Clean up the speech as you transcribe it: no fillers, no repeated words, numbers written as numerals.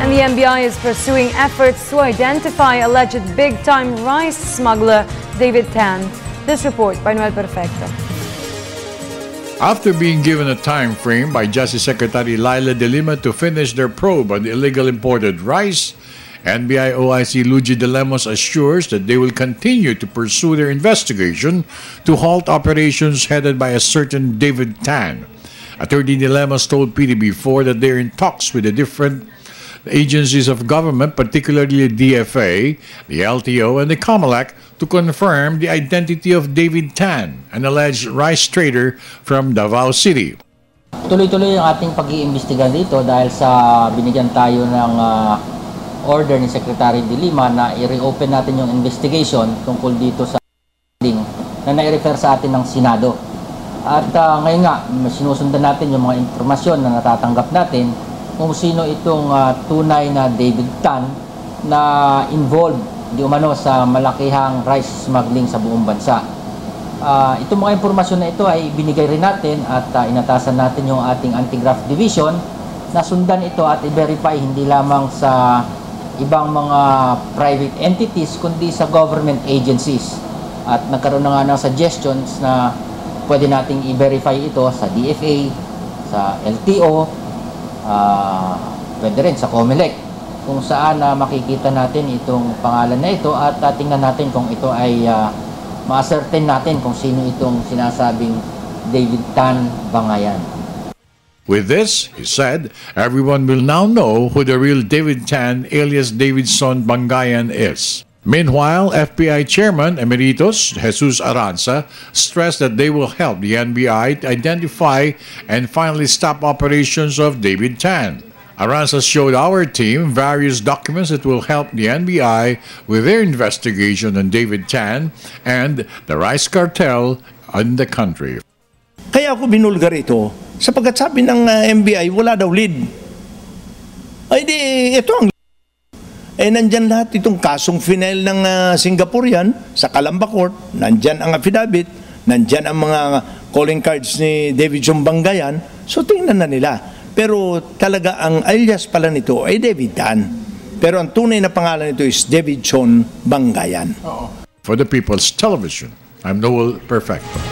And the NBI is pursuing efforts to identify alleged big-time rice smuggler David Tan. This report by Noel Perfecto. After being given a time frame by Justice Secretary Laila De Lima to finish their probe on the illegal imported rice, NBI OIC Luigi De Lemos assures that they will continue to pursue their investigation to halt operations headed by a certain David Tan. Attorney De Lemos told PTV4 that they are in talks with the different agencies of government, particularly the DFA, the LTO, and the COMELEC, to confirm the identity of David Tan, an alleged rice trader from Davao City. Tuloy-tuloy ang ating pag-iimbestiga dito dahil sa binigyan tayo ng order ni Secretary De Lima na i-reopen natin yung investigation tungkol dito sa na nai-refer sa atin ng Senado. At ngayon nga, sinusundan natin yung mga informasyon na natatanggap natin kung sino itong tunay na David Tan na involved di umano sa malakihang rice smuggling sa buong bansa. Itong mga informasyon na ito ay binigay rin natin at inatasan natin yung ating anti-graft division na sundan ito at i-verify hindi lamang sa ibang mga private entities kundi sa government agencies. At nagkaroon na nga ng suggestions na pwede nating i-verify ito sa DFA, sa LTO, pwede rin sa COMELEC, kung saan makikita natin itong pangalan na ito at tingnan natin kung ito ay ma-ascertain natin kung sino itong sinasabing David Tan Bangayan. With this, he said, everyone will now know who the real David Tan alias Davidson Bangayan is. Meanwhile, FBI Chairman Emeritus Jesus Aranza stressed that they will help the NBI to identify and finally stop operations of David Tan. Aranza showed our team various documents that will help the NBI with their investigation on David Tan and the rice cartel in the country. Kaya ako binulgar ito sapagkat sabi ng NBI wala daw lead. Ay di, ito ang nandyan lahat itong kasong final ng Singaporean sa Calamba Court, nandyan ang affidavit, nandyan ang mga calling cards ni Davidson Bangayan, so tingnan na nila. Pero talaga ang alias pala nito ay David Tan. Pero ang tunay na pangalan nito is Davidson Bangayan. For the People's Television, I'm Noel Perfecto.